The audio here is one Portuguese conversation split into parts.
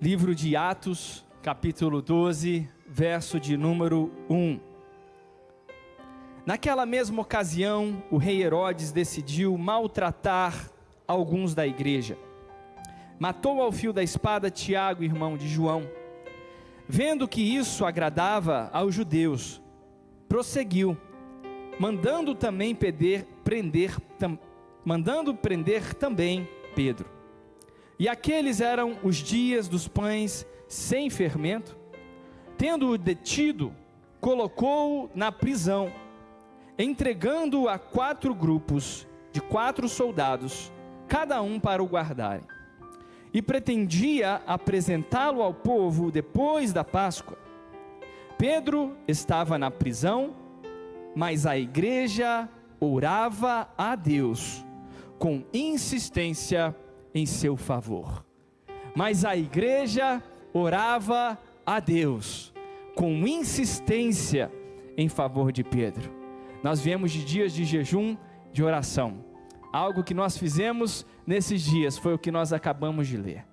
Livro de Atos, capítulo 12, verso de número 1. Naquela mesma ocasião, o rei Herodes decidiu maltratar alguns da igreja. Matou ao fio da espada Tiago, irmão de João. Vendo que isso agradava aos judeus, prosseguiu, mandando prender também Pedro. E aqueles eram os dias dos pães sem fermento. Tendo-o detido, colocou-o na prisão, entregando-o a 4 grupos de 4 soldados, cada um para o guardarem. E pretendia apresentá-lo ao povo depois da Páscoa. Pedro estava na prisão, mas a igreja orava a Deus com insistência em seu favor. Mas a igreja orava a Deus com insistência em favor de Pedro. Nós viemos de dias de jejum, de oração. Algo que nós fizemos nesses dias foi o que nós acabamos de ler.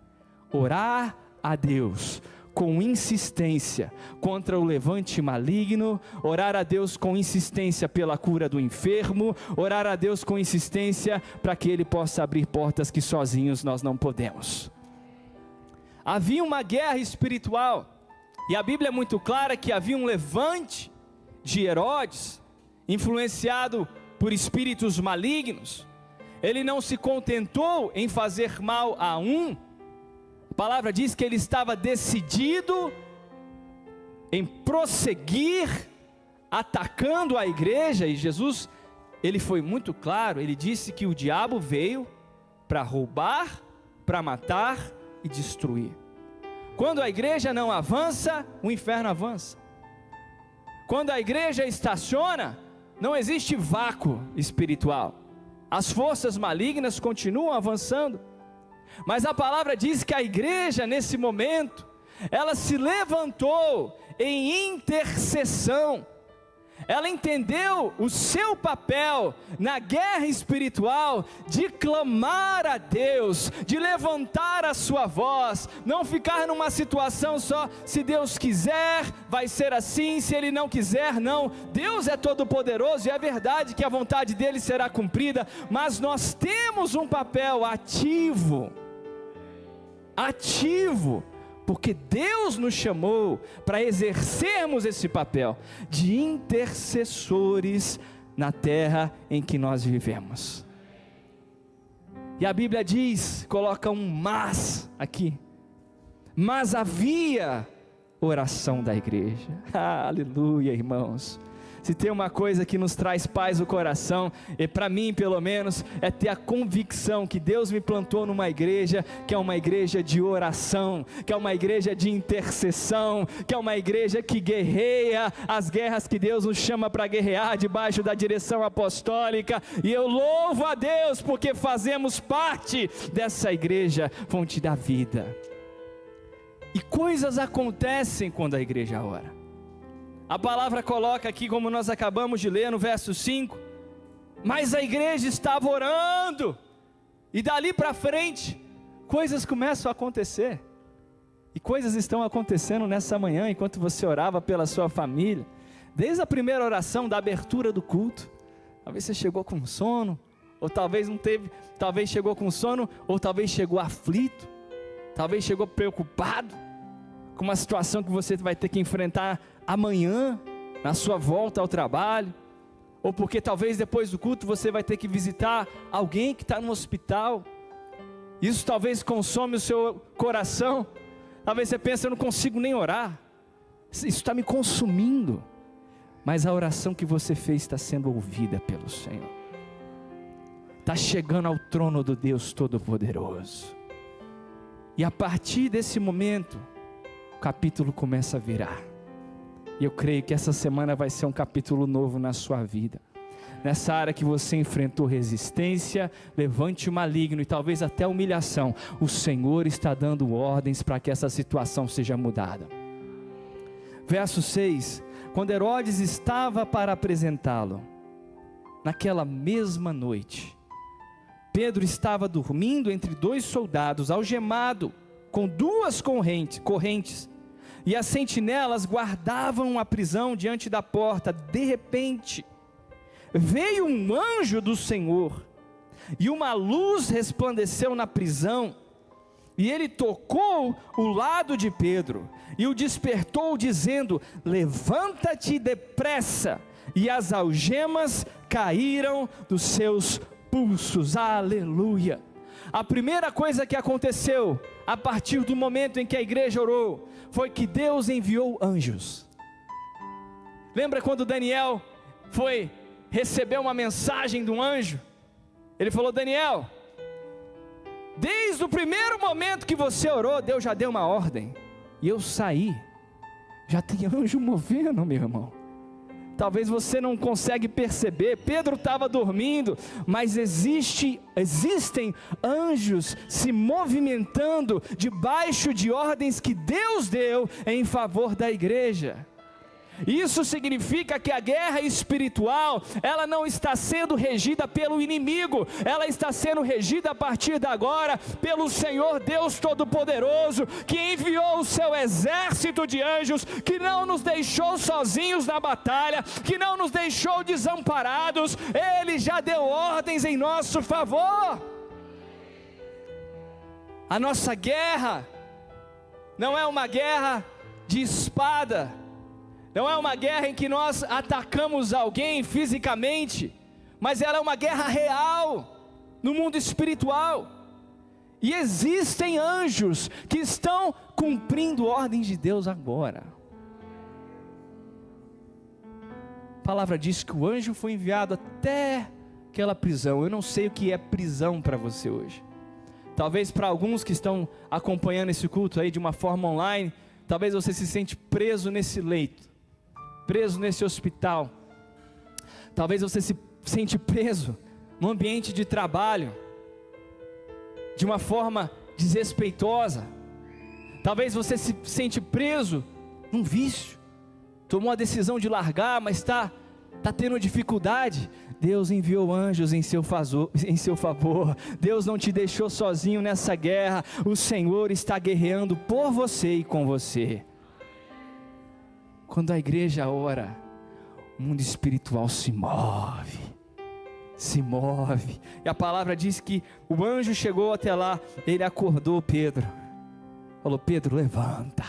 Orar a Deus com insistência contra o levante maligno, orar a Deus com insistência pela cura do enfermo, orar a Deus com insistência para que Ele possa abrir portas que sozinhos nós não podemos. Havia uma guerra espiritual, e a Bíblia é muito clara que havia um levante de Herodes, influenciado por espíritos malignos. Ele não se contentou em fazer mal a um. A palavra diz que ele estava decidido em prosseguir, atacando a igreja. E Jesus, ele foi muito claro, ele disse que o diabo veio para roubar, para matar e destruir. Quando a igreja não avança, o inferno avança. Quando a igreja estaciona, não existe vácuo espiritual. As forças malignas continuam avançando. Mas a palavra diz que a igreja nesse momento, ela se levantou em intercessão. Ela entendeu o seu papel na guerra espiritual, de clamar a Deus, de levantar a sua voz, não ficar numa situação só, se Deus quiser, vai ser assim, se Ele não quiser, não. Deus é todo poderoso e é verdade que a vontade dEle será cumprida, mas nós temos um papel ativo, porque Deus nos chamou para exercermos esse papel de intercessores na terra em que nós vivemos. E a Bíblia diz, coloca um mas aqui, mas havia oração da igreja. Aleluia, irmãos. Se tem uma coisa que nos traz paz no coração, e para mim pelo menos, é ter a convicção que Deus me plantou numa igreja, que é uma igreja de oração, que é uma igreja de intercessão, que é uma igreja que guerreia as guerras que Deus nos chama para guerrear, debaixo da direção apostólica. E eu louvo a Deus, porque fazemos parte dessa igreja, fonte da vida. E coisas acontecem quando a igreja ora. A palavra coloca aqui, como nós acabamos de ler no verso 5, mas a igreja estava orando, e dali para frente, coisas começam a acontecer, e coisas estão acontecendo nessa manhã, enquanto você orava pela sua família, desde a primeira oração da abertura do culto. Talvez você chegou com sono, ou talvez não teve, talvez chegou com sono, ou talvez chegou aflito, talvez chegou preocupado, com uma situação que você vai ter que enfrentar amanhã, na sua volta ao trabalho, ou porque talvez depois do culto você vai ter que visitar alguém que está no hospital. Isso talvez consome o seu coração. Talvez você pense, eu não consigo nem orar, isso está me consumindo. Mas a oração que você fez está sendo ouvida pelo Senhor, está chegando ao trono do Deus Todo-Poderoso. E a partir desse momento, o capítulo começa a virar. E eu creio que essa semana vai ser um capítulo novo na sua vida. Nessa área que você enfrentou resistência, levante maligno e talvez até humilhação, o Senhor está dando ordens para que essa situação seja mudada. Verso 6, quando Herodes estava para apresentá-lo, naquela mesma noite, Pedro estava dormindo entre 2 soldados, algemado, com 2 correntes, e as sentinelas guardavam a prisão diante da porta. De repente, veio um anjo do Senhor, e uma luz resplandeceu na prisão, e ele tocou o lado de Pedro, e o despertou dizendo: levanta-te depressa. E as algemas caíram dos seus pulsos. Aleluia! A primeira coisa que aconteceu, a partir do momento em que a igreja orou, foi que Deus enviou anjos. Lembra quando Daniel foi receber uma mensagem de um anjo? Ele falou: Daniel, desde o primeiro momento que você orou, Deus já deu uma ordem, e eu saí, já tem anjo movendo, meu irmão. Talvez você não consegue perceber, Pedro estava dormindo, mas existem anjos se movimentando debaixo de ordens que Deus deu em favor da igreja. Isso significa que a guerra espiritual, ela não está sendo regida pelo inimigo, ela está sendo regida a partir de agora pelo Senhor Deus Todo-Poderoso, que enviou o seu exército de anjos, que não nos deixou sozinhos na batalha, que não nos deixou desamparados. Ele já deu ordens em nosso favor. A nossa guerra não é uma guerra de espada, não é uma guerra em que nós atacamos alguém fisicamente, mas ela é uma guerra real, no mundo espiritual. E existem anjos que estão cumprindo ordens de Deus agora. A palavra diz que o anjo foi enviado até aquela prisão. Eu não sei o que é prisão para você hoje. Talvez para alguns que estão acompanhando esse culto aí de uma forma online, talvez você se sente preso nesse leito, preso nesse hospital. Talvez você se sente preso no ambiente de trabalho, de uma forma desrespeitosa. Talvez você se sente preso num vício, tomou a decisão de largar, mas está tendo dificuldade. Deus enviou anjos em seu favor. Deus não te deixou sozinho nessa guerra. O Senhor está guerreando por você e com você. Quando a igreja ora, o mundo espiritual se move. E a palavra diz que o anjo chegou até lá, ele acordou Pedro. Falou: Pedro, levanta.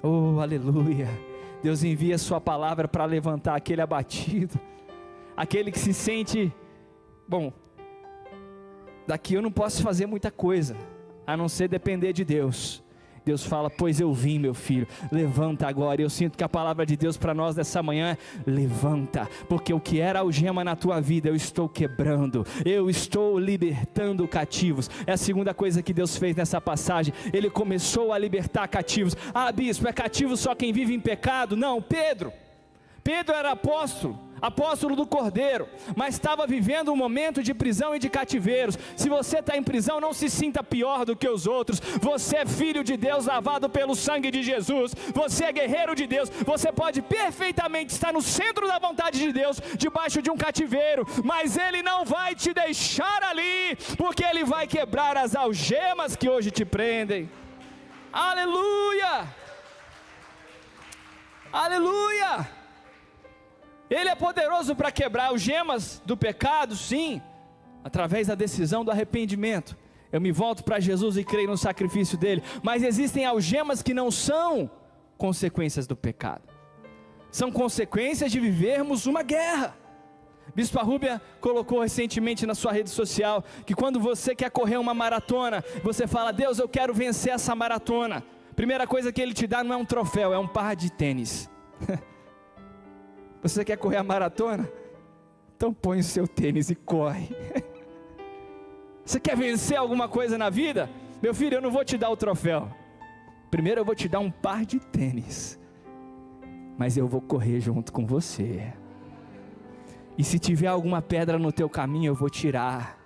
Oh, aleluia. Deus envia a sua palavra para levantar aquele abatido, aquele que se sente, bom, daqui eu não posso fazer muita coisa, a não ser depender de Deus. Deus fala: pois eu vim, meu filho, levanta agora. Eu sinto que a palavra de Deus para nós dessa manhã é: levanta, porque o que era algema na tua vida, eu estou quebrando, eu estou libertando cativos. É a segunda coisa que Deus fez nessa passagem, Ele começou a libertar cativos. Ah, bispo, é cativo só quem vive em pecado? Não, Pedro era apóstolo do Cordeiro, mas estava vivendo um momento de prisão e de cativeiros. Se você está em prisão, não se sinta pior do que os outros. Você é filho de Deus, lavado pelo sangue de Jesus. Você é guerreiro de Deus. Você pode perfeitamente estar no centro da vontade de Deus, debaixo de um cativeiro, mas Ele não vai te deixar ali, porque Ele vai quebrar as algemas que hoje te prendem. Aleluia! Aleluia! Ele é poderoso para quebrar algemas do pecado, sim, através da decisão do arrependimento. Eu me volto para Jesus e creio no sacrifício dele. Mas existem algemas que não são consequências do pecado, são consequências de vivermos uma guerra. Bispo Arrúbia colocou recentemente na sua rede social que quando você quer correr uma maratona, você fala: Deus, eu quero vencer essa maratona. Primeira coisa que Ele te dá não é um troféu, é um par de tênis. Você quer correr a maratona? Então põe o seu tênis e corre. Você quer vencer alguma coisa na vida? Meu filho, eu não vou te dar o troféu. Primeiro eu vou te dar um par de tênis, mas eu vou correr junto com você. E se tiver alguma pedra no teu caminho, eu vou tirar.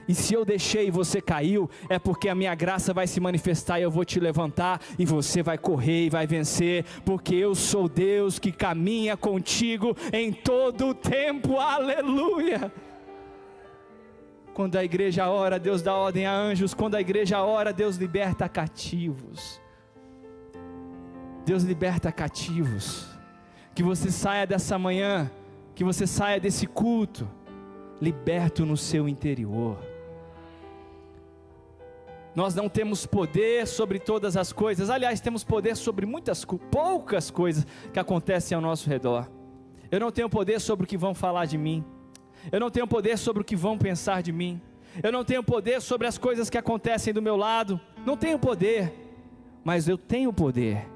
E se eu deixei e você caiu, é porque a minha graça vai se manifestar e eu vou te levantar, e você vai correr e vai vencer, porque eu sou Deus que caminha contigo em todo o tempo. Aleluia! Quando a igreja ora, Deus dá ordem a anjos. Quando a igreja ora, Deus liberta cativos. Deus liberta cativos. Que você saia dessa manhã, que você saia desse culto, liberto no seu interior. Nós não temos poder sobre todas as coisas. Aliás, temos poder sobre poucas coisas que acontecem ao nosso redor. Eu não tenho poder sobre o que vão falar de mim. Eu não tenho poder sobre o que vão pensar de mim. Eu não tenho poder sobre as coisas que acontecem do meu lado. Não tenho poder. Mas eu tenho poder,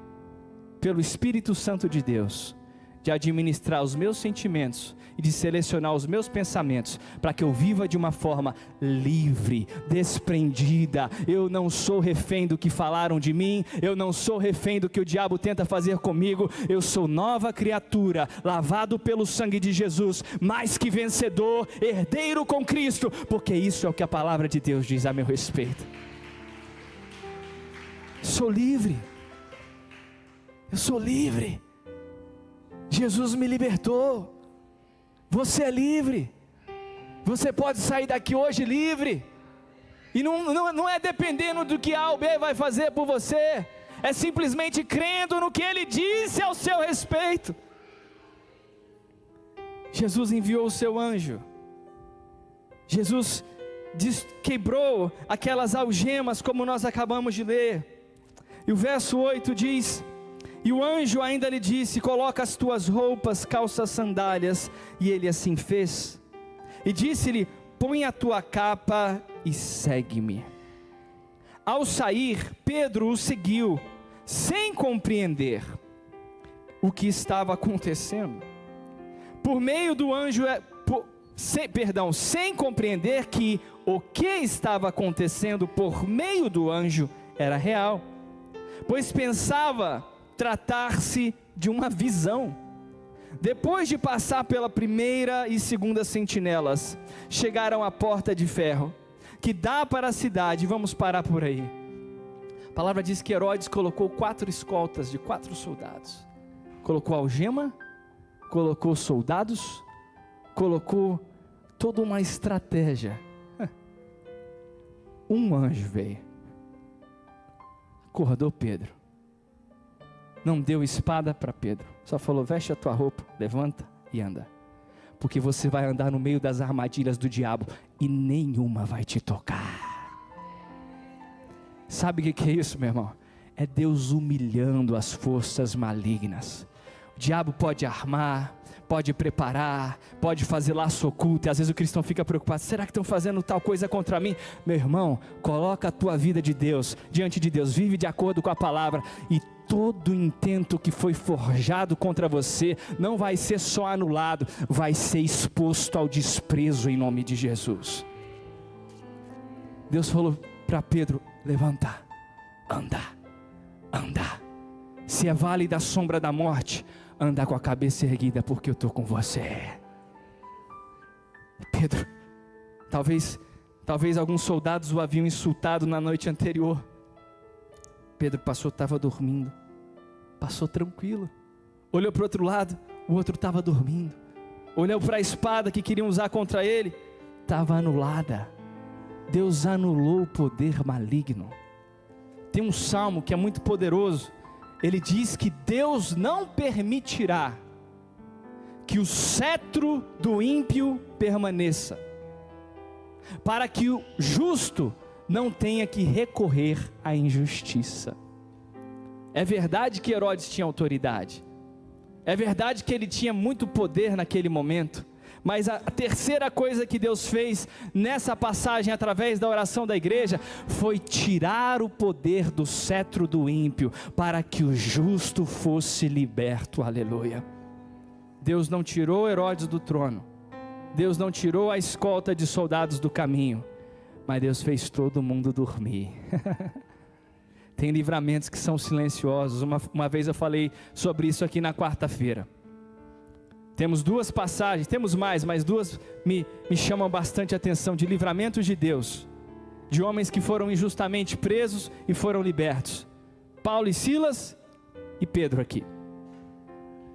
pelo Espírito Santo de Deus, de administrar os meus sentimentos e de selecionar os meus pensamentos, para que eu viva de uma forma livre, desprendida. Eu não sou refém do que falaram de mim, eu não sou refém do que o diabo tenta fazer comigo. Eu sou nova criatura, lavado pelo sangue de Jesus, mais que vencedor, herdeiro com Cristo, porque isso é o que a palavra de Deus diz a meu respeito. Sou livre, eu sou livre. Jesus me libertou. Você é livre. Você pode sair daqui hoje livre. E não é dependendo do que A ou B vai fazer por você. É simplesmente crendo no que Ele disse ao seu respeito. Jesus enviou o seu anjo. Jesus quebrou aquelas algemas, como nós acabamos de ler. E o verso 8 diz: e o anjo ainda lhe disse: coloca as tuas roupas, calça as sandálias. E ele assim fez. E disse-lhe: põe a tua capa e segue-me. Ao sair, Pedro o seguiu, sem compreender o que estava acontecendo. Sem compreender que o que estava acontecendo por meio do anjo era real, pois pensava tratar-se de uma visão. Depois de passar pela primeira e segunda sentinelas, chegaram à porta de ferro, que dá para a cidade. Vamos parar por aí. A palavra diz que Herodes colocou 4 escoltas de 4 soldados. Colocou algema, colocou soldados, colocou toda uma estratégia. Um anjo veio, acordou Pedro. Não deu espada para Pedro, só falou: veste a tua roupa, levanta e anda, porque você vai andar no meio das armadilhas do diabo e nenhuma vai te tocar. Sabe o que é isso, meu irmão? É Deus humilhando as forças malignas. O diabo pode armar, pode preparar, pode fazer laço oculto, e às vezes o cristão fica preocupado: será que estão fazendo tal coisa contra mim? Meu irmão, coloca a tua vida diante de Deus, vive de acordo com a palavra, e todo intento que foi forjado contra você não vai ser só anulado, vai ser exposto ao desprezo em nome de Jesus. Deus falou para Pedro: levanta, anda, anda. Se é vale da sombra da morte, anda com a cabeça erguida, porque eu estou com você. Pedro, talvez alguns soldados o haviam insultado na noite anterior. Pedro estava dormindo, passou tranquilo, olhou para o outro lado, o outro estava dormindo, olhou para a espada que queriam usar contra ele, estava anulada. Deus anulou o poder maligno. Tem um salmo que é muito poderoso. Ele diz que Deus não permitirá que o cetro do ímpio permaneça, para que o justo não tenha que recorrer à injustiça. É verdade que Herodes tinha autoridade, é verdade que ele tinha muito poder naquele momento, mas a terceira coisa que Deus fez nessa passagem, através da oração da igreja, foi tirar o poder do cetro do ímpio, para que o justo fosse liberto. Aleluia. Deus não tirou Herodes do trono, Deus não tirou a escolta de soldados do caminho, mas Deus fez todo mundo dormir. Tem livramentos que são silenciosos. Uma vez eu falei sobre isso aqui na quarta-feira. Temos 2 passagens, temos mais, mas 2 me chamam bastante atenção, de livramentos de Deus, de homens que foram injustamente presos e foram libertos. Paulo e Silas e Pedro aqui.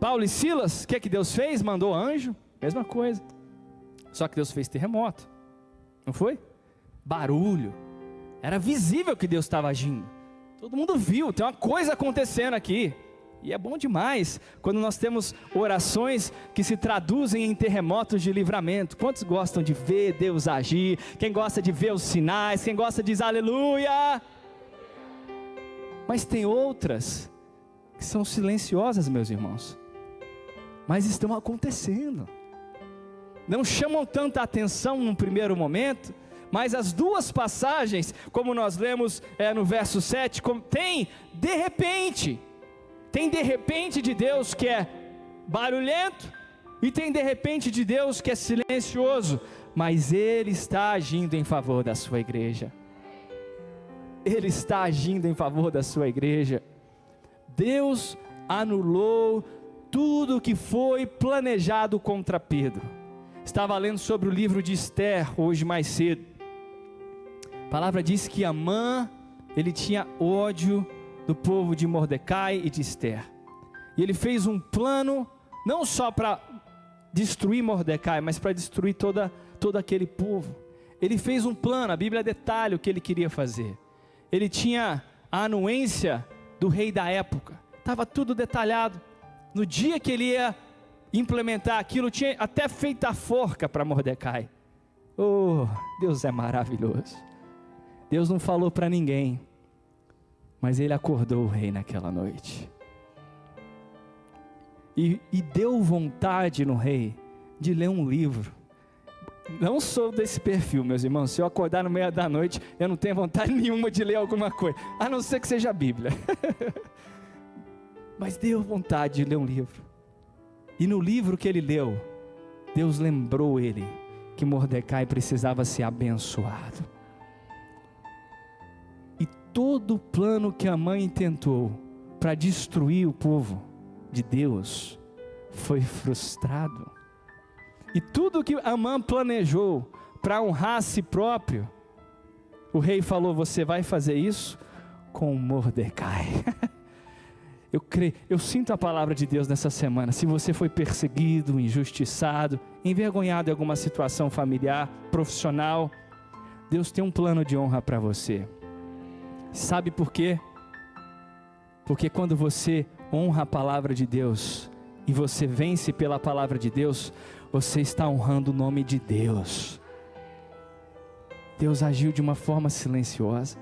Paulo e Silas, o que é que Deus fez? Mandou anjo, mesma coisa, só que Deus fez terremoto. não foi? Barulho, era visível que Deus estava agindo, todo mundo viu, tem uma coisa acontecendo aqui. E é bom demais quando nós temos orações que se traduzem em terremotos de livramento. Quantos gostam de ver Deus agir? Quem gosta de ver os sinais? Quem gosta diz aleluia? Mas tem outras que são silenciosas, meus irmãos, mas estão acontecendo. Não chamam tanta atenção num primeiro momento, mas as duas passagens, como nós lemos no verso 7, tem de repente de Deus que é barulhento, e tem de repente de Deus que é silencioso, mas Ele está agindo em favor da sua igreja. Ele está agindo em favor da sua igreja. Deus anulou tudo que foi planejado contra Pedro. Estava lendo sobre o livro de Esther hoje mais cedo. A palavra diz que Amã, ele tinha ódio do povo de Mordecai e de Esther, e ele fez um plano, não só para destruir Mordecai, mas para destruir todo aquele povo. Ele fez um plano, a Bíblia detalha o que ele queria fazer. Ele tinha a anuência do rei da época, estava tudo detalhado. No dia que ele ia implementar aquilo, tinha até feito a forca para Mordecai. Oh, Deus é maravilhoso. Deus não falou para ninguém, mas ele acordou o rei naquela noite, e deu vontade no rei de ler um livro. Não sou desse perfil, meus irmãos. Se eu acordar no meio da noite, eu não tenho vontade nenhuma de ler alguma coisa, a não ser que seja a Bíblia. Mas deu vontade de ler um livro, e no livro que ele leu, Deus lembrou ele que Mordecai precisava ser abençoado. Todo o plano que Amã intentou para destruir o povo de Deus foi frustrado. E tudo que Amã planejou para honrar a si próprio, o rei falou: você vai fazer isso com Mordecai. Eu sinto a palavra de Deus nessa semana. Se você foi perseguido, injustiçado, envergonhado em alguma situação familiar, profissional, Deus tem um plano de honra para você. Sabe por quê? Porque quando você honra a palavra de Deus, e você vence pela palavra de Deus, você está honrando o nome de Deus. Deus agiu de uma forma silenciosa,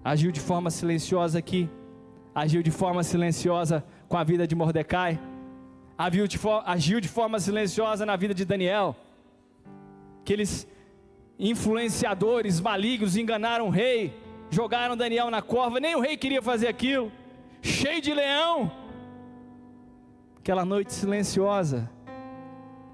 agiu de forma silenciosa aqui, agiu de forma silenciosa com a vida de Mordecai, agiu de forma silenciosa na vida de Daniel. Aqueles influenciadores malignos enganaram o rei, jogaram Daniel na cova, nem o rei queria fazer aquilo, cheio de leão. Aquela noite silenciosa,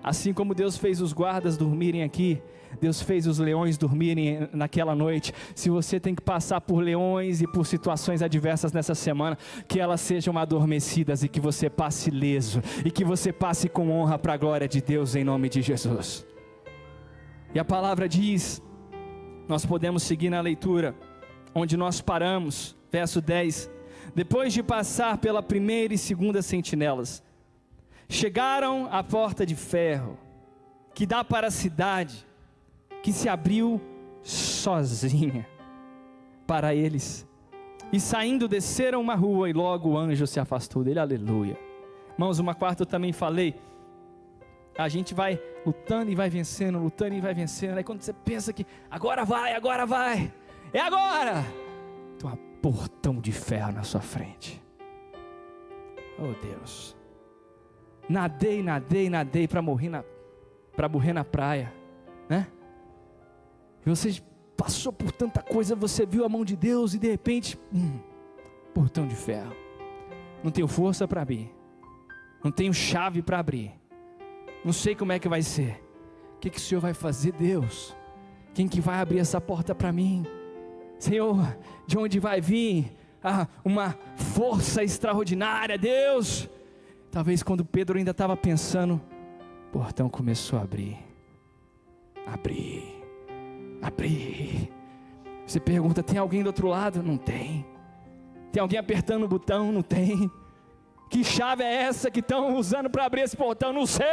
assim como Deus fez os guardas dormirem aqui, Deus fez os leões dormirem naquela noite. Se você tem que passar por leões e por situações adversas nessa semana, que elas sejam adormecidas e que você passe ileso, e que você passe com honra para a glória de Deus, em nome de Jesus. E a palavra diz, nós podemos seguir na leitura onde nós paramos, verso 10, depois de passar pela primeira e segunda sentinelas, chegaram à porta de ferro, que dá para a cidade, que se abriu sozinha para eles, e saindo desceram uma rua, e logo o anjo se afastou dele, aleluia. Irmãos, uma quarta eu também falei, a gente vai lutando e vai vencendo, aí quando você pensa que agora vai, é agora, tem um portão de ferro na sua frente. Oh Deus, nadei para morrer na praia, né? E você passou por tanta coisa, você viu a mão de Deus e de repente, portão de ferro. Não tenho força para abrir, não tenho chave para abrir, não sei como é que vai ser. O que o Senhor vai fazer, Deus? Quem que vai abrir essa porta para mim? Senhor, de onde vai vir uma força extraordinária, Deus? Talvez quando Pedro ainda estava pensando, o portão começou a abrir. Você pergunta, tem alguém do outro lado? Não tem. Tem alguém apertando o botão? Não tem. Que chave é essa que estão usando para abrir esse portão? Não sei.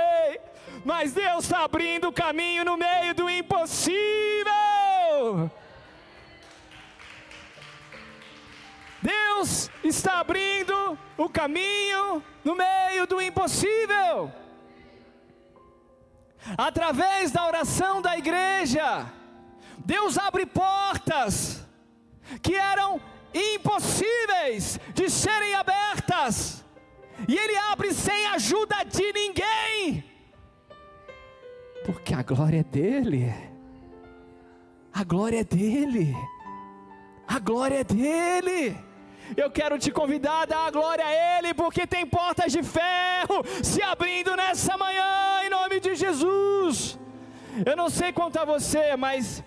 Mas Deus está abrindo o caminho no meio do impossível. Deus está abrindo o caminho no meio do impossível. Através da oração da igreja, Deus abre portas que eram impossíveis de serem abertas, e Ele abre sem ajuda de ninguém, porque a glória é dEle, a glória é dEle, a glória é dEle. Eu quero te convidar a dar a glória a Ele, porque tem portas de ferro se abrindo nessa manhã, em nome de Jesus. Eu não sei quanto a você, mas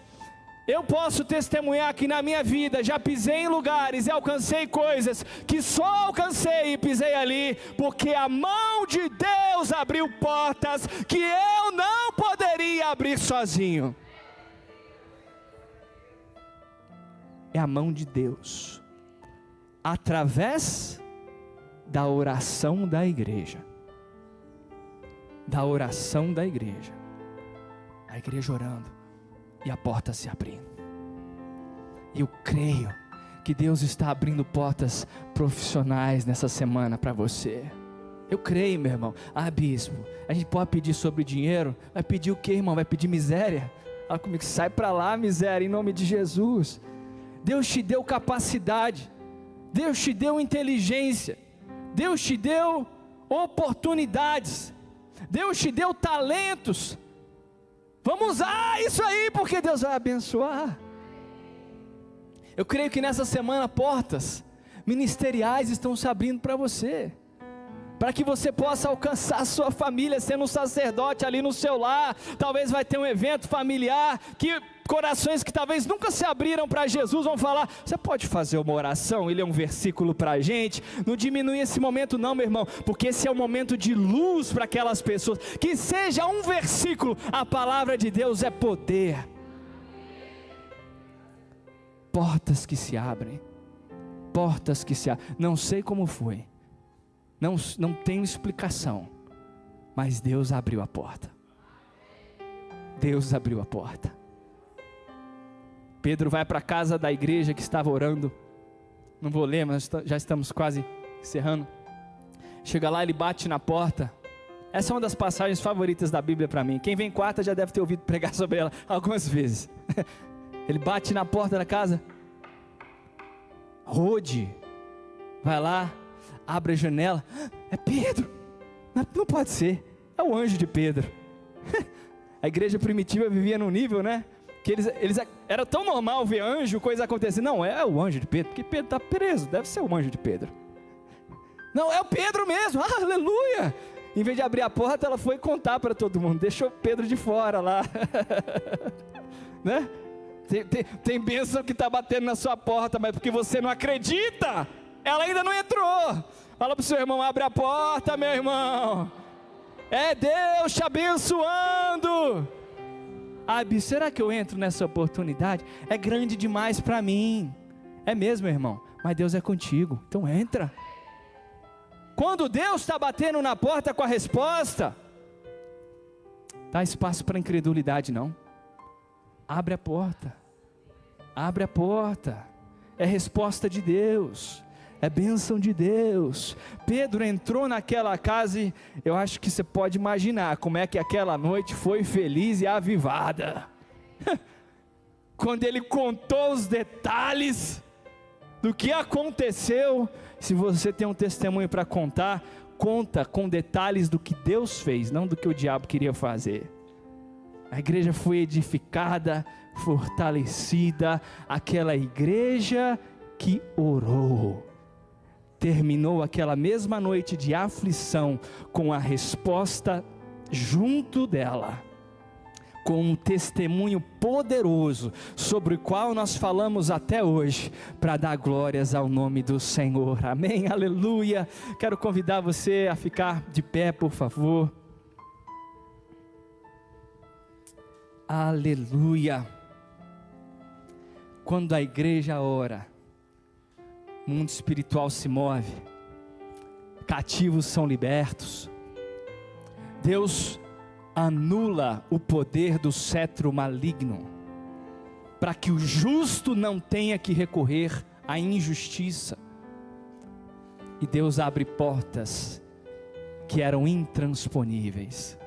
eu posso testemunhar que na minha vida já pisei em lugares e alcancei coisas que só alcancei e pisei ali, porque a mão de Deus abriu portas que eu não poderia abrir sozinho. É a mão de Deus, através da oração da igreja. Da oração da igreja. A igreja orando e a porta se abrindo. Eu creio que Deus está abrindo portas profissionais nessa semana para você. Eu creio, meu irmão. Ah, bispo, a gente pode pedir sobre dinheiro? Vai pedir o que, irmão? Vai pedir miséria? Fala comigo, sai para lá, miséria, em nome de Jesus. Deus te deu capacidade, Deus te deu inteligência, Deus te deu oportunidades, Deus te deu talentos. Vamos usar isso aí, porque Deus vai abençoar. Eu creio que nessa semana portas ministeriais estão se abrindo para você, para que você possa alcançar a sua família, sendo um sacerdote ali no seu lar. Talvez vai ter um evento familiar, que corações que talvez nunca se abriram para Jesus vão falar, você pode fazer uma oração e ler um versículo para a gente? Não diminui esse momento não, meu irmão, porque esse é um momento de luz para aquelas pessoas. Que seja um versículo, a palavra de Deus é poder. Portas que se abrem, portas que se abrem. Não sei como foi, não tenho explicação, mas Deus abriu a porta. Deus abriu a porta. Pedro vai para a casa da igreja que estava orando. Não vou ler, mas já estamos quase encerrando. Chega lá, ele bate na porta. Essa é uma das passagens favoritas da Bíblia para mim. Quem vem quarta já deve ter ouvido pregar sobre ela algumas vezes. Ele bate na porta da casa. Rode, vai lá, abre a janela. É Pedro. Não pode ser. É o anjo de Pedro. A igreja primitiva vivia num nível, né? Que eles era tão normal ver anjo, coisa acontecer. Não, é o anjo de Pedro, porque Pedro está preso, deve ser o anjo de Pedro. Não, é o Pedro mesmo, aleluia. Em vez de abrir a porta, ela foi contar para todo mundo, deixou Pedro de fora lá. Né? Tem bênção que está batendo na sua porta, mas porque você não acredita, ela ainda não entrou. Fala para o seu irmão, abre a porta, meu irmão. É Deus te abençoando. Será que eu entro nessa oportunidade? É grande demais para mim. É mesmo, irmão, mas Deus é contigo, então entra. Quando Deus está batendo na porta com a resposta, dá espaço para incredulidade não. Abre a porta, abre a porta. É resposta de Deus, é bênção de Deus. Pedro entrou naquela casa e eu acho que você pode imaginar como é que aquela noite foi feliz e avivada. Quando ele contou os detalhes do que aconteceu. Se você tem um testemunho para contar, conta com detalhes do que Deus fez, não do que o diabo queria fazer. A igreja foi edificada, fortalecida, aquela igreja que orou. Terminou aquela mesma noite de aflição com a resposta junto dela, com um testemunho poderoso sobre o qual nós falamos até hoje, para dar glórias ao nome do Senhor. Amém, aleluia. Quero convidar você a ficar de pé, por favor. Aleluia. Quando a igreja ora, o mundo espiritual se move, cativos são libertos, Deus anula o poder do cetro maligno, para que o justo não tenha que recorrer à injustiça. E Deus abre portas que eram intransponíveis.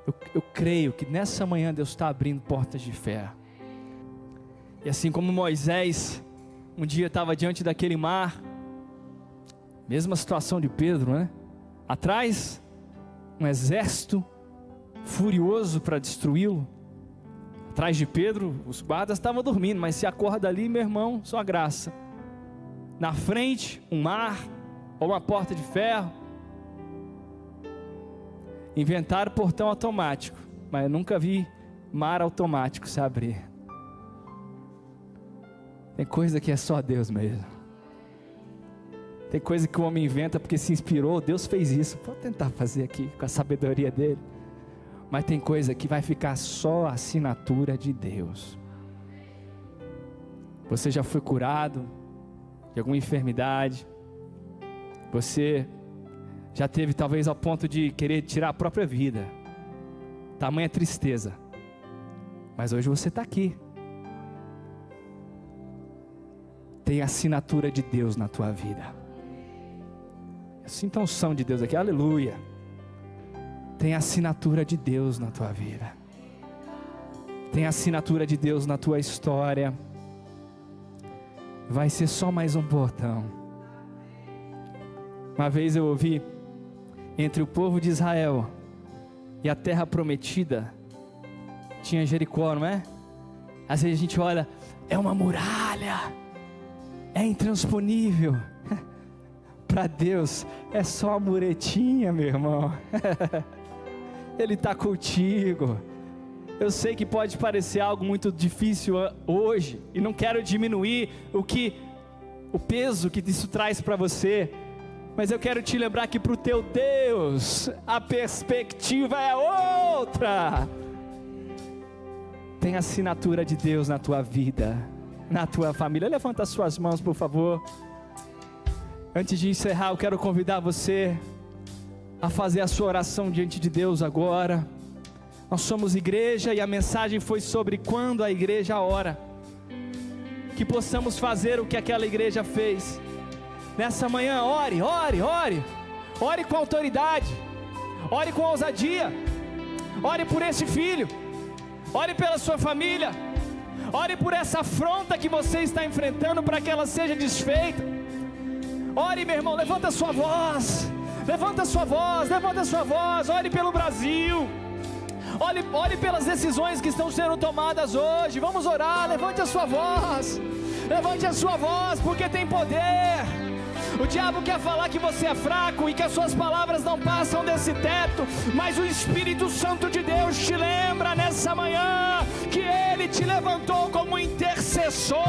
Eu creio que nessa manhã Deus está abrindo portas de fé. E assim como Moisés um dia estava diante daquele mar, mesma situação de Pedro, né? Atrás, um exército furioso para destruí-lo. Atrás de Pedro, os guardas estavam dormindo, mas se acorda ali, meu irmão, só graça. Na frente, um mar, ou uma porta de ferro. Inventaram portão automático, mas eu nunca vi mar automático se abrir. Tem coisa que é só Deus mesmo. Tem coisa que o homem inventa porque se inspirou, Deus fez isso, vou tentar fazer aqui com a sabedoria dele. Mas tem coisa que vai ficar só a assinatura de Deus. Você já foi curado de alguma enfermidade? Você já teve talvez ao ponto de querer tirar a própria vida? Tamanha tristeza. Mas hoje você está aqui. Tem a assinatura de Deus na tua vida. Sinta a unção de Deus aqui, aleluia. Tem a assinatura de Deus na tua vida. Tem a assinatura de Deus na tua história. Vai ser só mais um portão. Uma vez eu ouvi, entre o povo de Israel e a terra prometida, tinha Jericó, não é? Às vezes a gente olha, é uma muralha, é intransponível. Para Deus é só a muretinha, meu irmão. Ele está contigo. Eu sei que pode parecer algo muito difícil hoje, e não quero diminuir o peso que isso traz para você, mas eu quero te lembrar que para o teu Deus a perspectiva é outra. Tem a assinatura de Deus na tua vida, na tua família. Levanta as suas mãos, por favor. Antes de encerrar, eu quero convidar você a fazer a sua oração diante de Deus agora. Nós somos igreja e a mensagem foi sobre quando a igreja ora. Que possamos fazer o que aquela igreja fez. Nessa manhã, ore, ore, ore. Ore com autoridade. Ore com ousadia. Ore por esse filho. Ore pela sua família. Ore por essa afronta que você está enfrentando, para que ela seja desfeita. Ore, meu irmão, levanta a sua voz. Levanta a sua voz, levanta a sua voz. Ore pelo Brasil. Ore pelas decisões que estão sendo tomadas hoje. Vamos orar, levante a sua voz. Levante a sua voz, porque tem poder. O diabo quer falar que você é fraco e que as suas palavras não passam desse teto, mas o Espírito Santo de Deus te lembra nessa manhã que Ele te levantou como intercessor,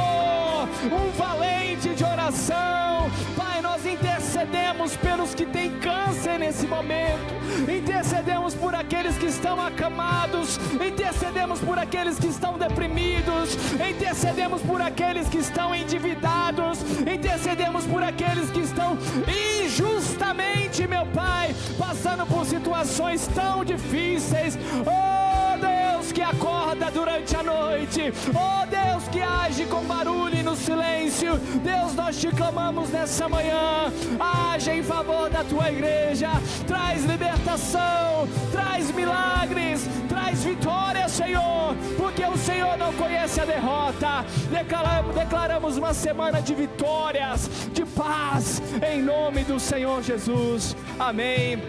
um valente de oração. Pai, nós intercedemos pelos que têm câncer nesse momento, intercedemos por aqueles que estão acamados, intercedemos por aqueles que estão deprimidos, intercedemos por aqueles que estão endividados, intercedemos por aqueles que estão injustamente, meu Pai, passando por situações tão difíceis. Oh Deus, que acorda durante a noite, oh Deus, que age com barulho e no silêncio. Deus, nós te clamamos nessa manhã, age em favor da tua igreja, traz libertação, traz milagres, traz vitória, Senhor, porque o Senhor não conhece a derrota. Declaramos uma semana de vitórias, de paz, em nome do Senhor Jesus, amém.